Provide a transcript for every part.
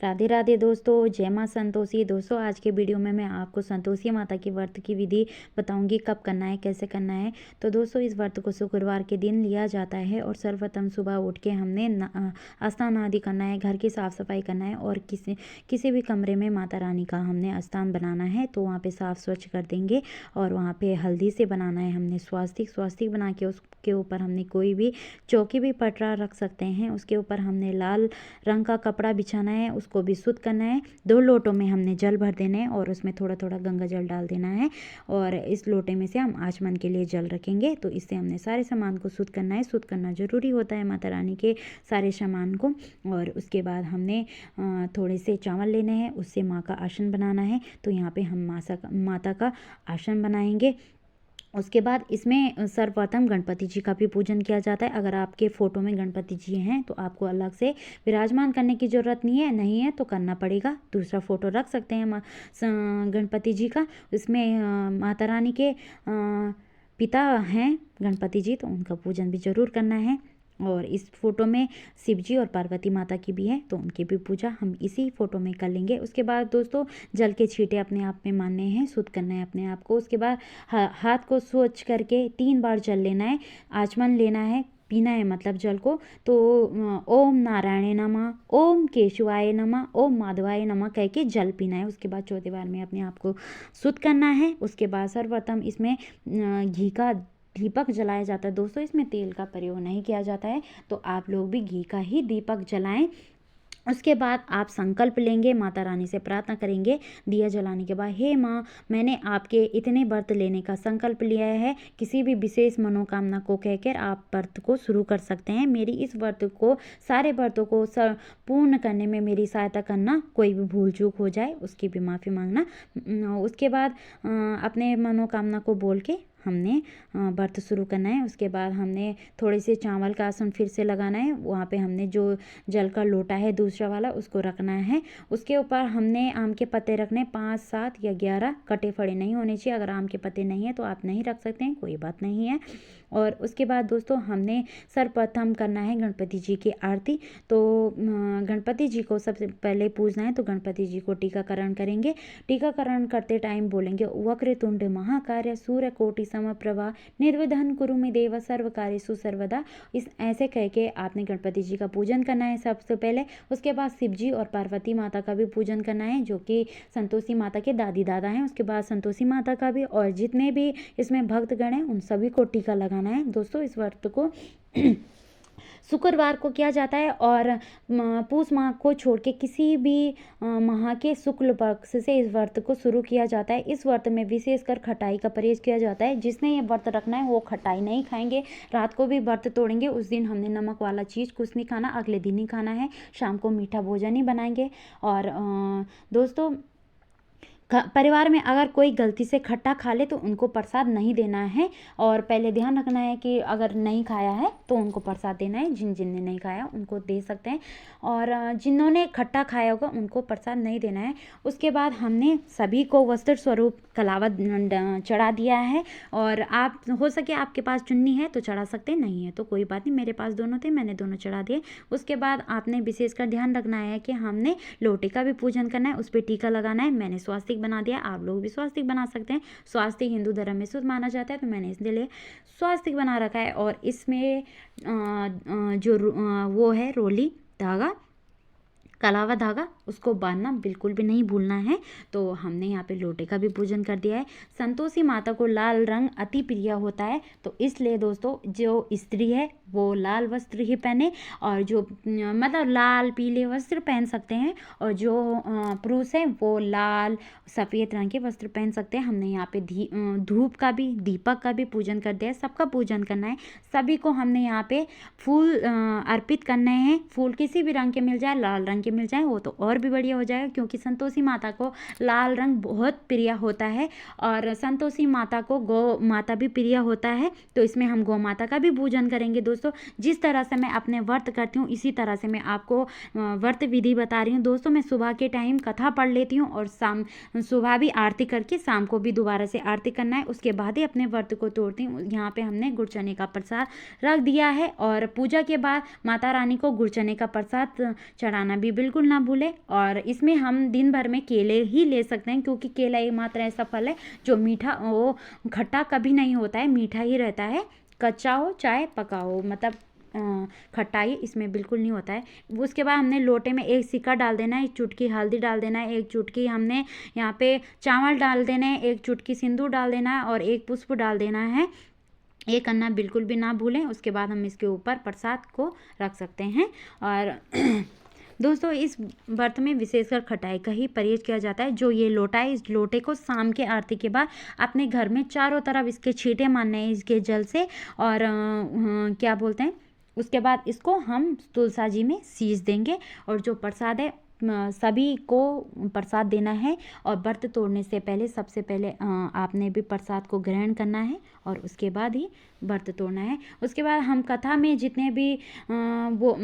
राधे राधे दोस्तों, जय माँ संतोषी। दोस्तों आज के वीडियो में मैं आपको संतोषी माता के व्रत की विधि बताऊंगी, कब करना है, कैसे करना है। तो दोस्तों इस व्रत को शुक्रवार के दिन लिया जाता है और सर्वप्रथम सुबह उठ के हमने स्नान आदि करना है, घर की साफ़ सफाई करना है और किसी भी कमरे में माता रानी का हमने स्थान बनाना है। तो वहाँ पे साफ़ स्वच्छ कर देंगे और वहाँ पे हल्दी से बनाना है हमने स्वास्तिक बना के उसके ऊपर हमने कोई भी चौकी भी पटरा रख सकते हैं। उसके ऊपर हमने लाल रंग का कपड़ा बिछाना है, उसको भी शुद्ध करना है। 2 लोटों में हमने जल भर देना है और उसमें थोड़ा थोड़ा गंगा जल डाल देना है और इस लोटे में से हम आचमन के लिए जल रखेंगे। तो इससे हमने सारे सामान को शुद्ध करना है। शुद्ध करना जरूरी होता है माता रानी के सारे सामान को। और उसके बाद हमने थोड़े से चावल लेने हैं, उससे माँ का आसन बनाना है। तो यहाँ पे हम माता का आसन बनाएंगे। उसके बाद इसमें सर्वप्रथम गणपति जी का भी पूजन किया जाता है। अगर आपके फ़ोटो में गणपति जी हैं तो आपको अलग से विराजमान करने की ज़रूरत नहीं है तो करना पड़ेगा। दूसरा फ़ोटो रख सकते हैं गणपति जी का। इसमें माता रानी के पिता हैं गणपति जी, तो उनका पूजन भी ज़रूर करना है। और इस फोटो में शिव जी और पार्वती माता की भी है, तो उनकी भी पूजा हम इसी फोटो में कर लेंगे। उसके बाद दोस्तों जल के छींटे अपने आप में मारने हैं, शुद्ध करना है अपने आप को। उसके बाद हाथ को स्वच्छ करके 3 बार जल लेना है, आचमन लेना है, पीना है मतलब जल को। तो ओम नारायण नमः, ओम केशवाय नमः, ओम माधवाय नमः कह के जल पीना है। उसके बाद चौथे बार में अपने आप को शुद्ध करना है। उसके बाद सर्वप्रथम इसमें घी का दीपक जलाया जाता है। दोस्तों इसमें तेल का प्रयोग नहीं किया जाता है, तो आप लोग भी घी का ही दीपक जलाएं। उसके बाद आप संकल्प लेंगे, माता रानी से प्रार्थना करेंगे दिया जलाने के बाद, हे माँ, मैंने आपके इतने व्रत लेने का संकल्प लिया है। किसी भी विशेष मनोकामना को कहकर आप व्रत को शुरू कर सकते हैं। मेरी इस व्रत को, सारे व्रतों को पूर्ण करने में मेरी सहायता करना। कोई भी भूल चूक हो जाए उसकी भी माफ़ी मांगना। उसके बाद अपने मनोकामना को बोल के हमने व्रत शुरू करना है। उसके बाद हमने थोड़े से चावल का आसन फिर से लगाना है। वहाँ पे हमने जो जल का लोटा है दूसरा वाला उसको रखना है। उसके ऊपर हमने आम के पत्ते रखने, 5, 7 या 11 कटे फड़े नहीं होने चाहिए। अगर आम के पत्ते नहीं है तो आप नहीं रख सकते हैं, कोई बात नहीं है। और उसके बाद दोस्तों हमने सर्वप्रथम करना है गणपति जी की आरती। तो गणपति जी को सबसे पहले पूजना है, तो गणपति जी को टीकाकरण करेंगे। टीकाकरण करते टाइम बोलेंगे वक्रतुंड महाकाय सूर्यकोटि समप्रभा निर्विघ्नं कुरु मे देव सर्व कार्येषु सर्वदा। इस ऐसे कह के आपने गणपति जी का पूजन करना है सबसे पहले। उसके बाद शिव जी और पार्वती माता का भी पूजन करना है, जो कि संतोषी माता के दादी दादा हैं। उसके बाद संतोषी माता का भी, और जितने भी इसमें भक्तगण हैं उन सभी को टीका लगाना है। दोस्तों इस व्रत को शुक्रवार को किया जाता है और पूस माह को छोड़ के किसी भी माह के शुक्ल पक्ष से इस व्रत को शुरू किया जाता है। इस व्रत में विशेषकर खटाई का परहेज किया जाता है। जिसने ये व्रत रखना है वो खटाई नहीं खाएंगे, रात को भी व्रत तोड़ेंगे। उस दिन हमने नमक वाला चीज़ कुछ नहीं खाना, अगले दिन ही खाना है। शाम को मीठा भोजन ही बनाएंगे। और दोस्तों परिवार में अगर कोई गलती से खट्टा खा ले तो उनको प्रसाद नहीं देना है। और पहले ध्यान रखना है कि अगर नहीं खाया है तो उनको प्रसाद देना है। जिनने नहीं खाया उनको दे सकते हैं, और जिन्होंने खट्टा खाया होगा उनको प्रसाद नहीं देना है। उसके बाद हमने सभी को वस्त्र स्वरूप कलावा चढ़ा दिया है। और आप हो सके आपके पास चुन्नी है तो चढ़ा सकते, नहीं है तो कोई बात नहीं। मेरे पास दोनों थे, मैंने दोनों चढ़ा दिए। उसके बाद आपने विशेषकर ध्यान रखना है कि हमने लोटे का भी पूजन करना है, उस पर टीका लगाना है। मैंने स्वास्तिक बना दिया, आप लोग भी स्वास्तिक बना सकते हैं। स्वास्तिक हिंदू धर्म में शुद्ध माना जाता है, तो मैंने इसलिए स्वास्तिक बना रखा है। और इसमें जो वो है रोली धागा, कलावा धागा, उसको बांधना बिल्कुल भी नहीं भूलना है। तो हमने यहाँ पे लोटे का भी पूजन कर दिया है। संतोषी माता को लाल रंग अति प्रिय होता है, तो इसलिए दोस्तों जो स्त्री है वो लाल वस्त्र ही पहने, और जो मतलब लाल पीले वस्त्र पहन सकते हैं, और जो पुरुष है वो लाल सफ़ेद रंग के वस्त्र पहन सकते हैं। हमने यहाँ पे धूप का भी, दीपक का भी पूजन कर दिया है। सबका पूजन करना है। सभी को हमने यहाँ पे फूल अर्पित करने हैं। फूल किसी भी रंग के मिल जाए, लाल रंग के मिल जाए वो तो और भी बढ़िया हो जाएगा, क्योंकि संतोषी माता को लाल रंग बहुत प्रिय होता है। और संतोषी माता को गौ माता भी प्रिय होता है, तो इसमें हम गौ माता का भी पूजन करेंगे। दोस्तों जिस तरह से मैं अपने व्रत करती हूँ इसी तरह से मैं आपको व्रत विधि बता रही हूँ। दोस्तों मैं सुबह के टाइम कथा पढ़ लेती हूँ और सुबह भी आरती करके शाम को भी दोबारा से आरती करना है, उसके बाद ही अपने व्रत को तोड़ती हूँ। यहाँ पे हमने गुड़ चने का प्रसाद रख दिया है, और पूजा के बाद माता रानी को गुड़ चने का प्रसाद चढ़ाना भी बिल्कुल ना भूलें। और इसमें हम दिन भर में केले ही ले सकते हैं, क्योंकि केला एकमात्र ऐसा फल है जो मीठा, वो खट्टा कभी नहीं होता है, मीठा ही रहता है। कच्चा हो चाहे पका हो, मतलब खटाई इसमें बिल्कुल नहीं होता है। उसके बाद हमने लोटे में एक सिक्का डाल देना है, एक चुटकी हल्दी डाल देना है, एक चुटकी हमने यहाँ पे चावल डाल देने हैं, एक चुटकी सिंदूर डाल देना है और एक पुष्प डाल देना है। ये करना बिल्कुल भी ना भूलें। उसके बाद हम इसके ऊपर प्रसाद को रख सकते हैं। और दोस्तों इस व्रत में विशेषकर खटाई का ही परहेज किया जाता है। जो ये लोटा है, इस लोटे को शाम के आरती के बाद अपने घर में चारों तरफ इसके छींटे मारने हैं इसके जल से। और क्या बोलते हैं, उसके बाद इसको हम तुलसा जी में शीश देंगे। और जो प्रसाद है सभी को प्रसाद देना है। और व्रत तोड़ने से पहले सबसे पहले आपने भी प्रसाद को ग्रहण करना है और उसके बाद ही व्रत तोड़ना है। उसके बाद हम कथा में जितने भी वो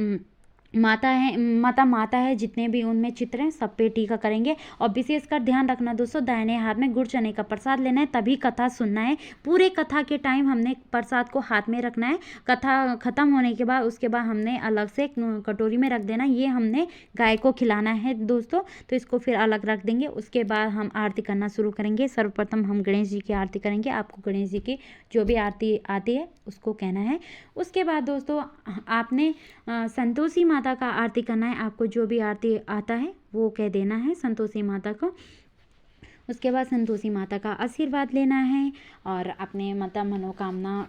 माता है जितने भी उनमें चित्र हैं सब पे टीका करेंगे। और विशेषकर ध्यान रखना दोस्तों, दाहिने हाथ में गुड़ चने का प्रसाद लेना है, तभी कथा सुनना है। पूरे कथा के टाइम हमने प्रसाद को हाथ में रखना है। कथा खत्म होने के बाद उसके बाद हमने अलग से कटोरी में रख देना। ये हमने गाय को खिलाना है दोस्तों, तो इसको फिर अलग रख देंगे। उसके बाद हम आरती करना शुरू करेंगे। सर्वप्रथम हम गणेश जी की आरती करेंगे। आपको गणेश जी की जो भी आरती आती है उसको कहना है। उसके बाद दोस्तों आपने संतोषी माता का आरती करना है। आपको जो भी आरती आता है वो कह देना है संतोषी माता को। उसके बाद संतोषी माता का आशीर्वाद लेना है और अपने मनोकामना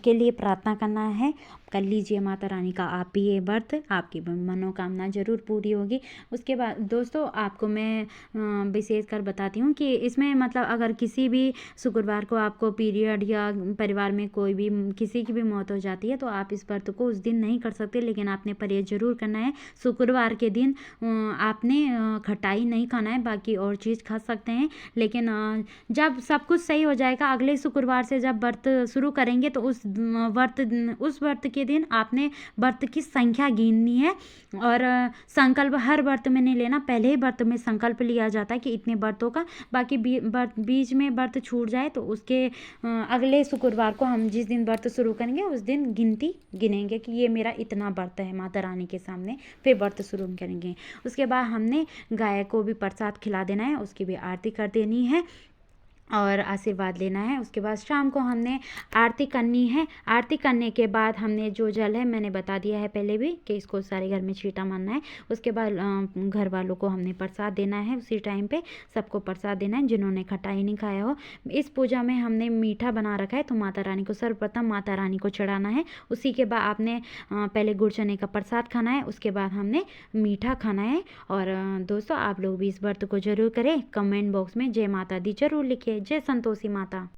के लिए प्रार्थना करना है। कर लीजिए माता रानी का आप भी ये व्रत, आपकी मनोकामना ज़रूर पूरी होगी। उसके बाद दोस्तों आपको मैं विशेष कर बताती हूँ कि इसमें मतलब अगर किसी भी शुक्रवार को आपको पीरियड या परिवार में कोई भी किसी की भी मौत हो जाती है तो आप इस व्रत को उस दिन नहीं कर सकते, लेकिन आपने परहेज ज़रूर करना है। शुक्रवार के दिन आपने खटाई नहीं खाना है, बाकी और चीज़ खा सकते हैं। लेकिन जब सब कुछ सही हो जाएगा अगले शुक्रवार से जब व्रत शुरू करेंगे तो उस व्रत के दिन आपने व्रत की संख्या गिननी है। और संकल्प हर व्रत में नहीं लेना, पहले ही व्रत में संकल्प लिया जाता है कि इतने व्रतों का, बाकी बीच में व्रत छूट जाए तो उसके अगले शुक्रवार को हम जिस दिन व्रत शुरू करेंगे उस दिन गिनती गिनेंगे कि ये मेरा इतना व्रत है माता रानी के सामने, फिर व्रत शुरू करेंगे। उसके बाद हमने गाय को भी प्रसाद खिला देना है, उसकी भी आरती कर देनी है और आशीर्वाद लेना है। उसके बाद शाम को हमने आरती करनी है। आरती करने के बाद हमने जो जल है मैंने बता दिया है पहले भी कि इसको सारे घर में छींटा मारना है। उसके बाद घर वालों को हमने प्रसाद देना है, उसी टाइम पे सबको प्रसाद देना है जिन्होंने खटाई नहीं खाया हो। इस पूजा में हमने मीठा बना रखा है तो माता रानी को सर्वप्रथम माता रानी को चढ़ाना है। उसी के बाद आपने पहले गुड़ चने का प्रसाद खाना है, उसके बाद हमने मीठा खाना है। और दोस्तों आप लोग भी इस व्रत को जरूर करें। कमेंट बॉक्स में जय माता दी जरूर लिखिए। जय संतोषी माता।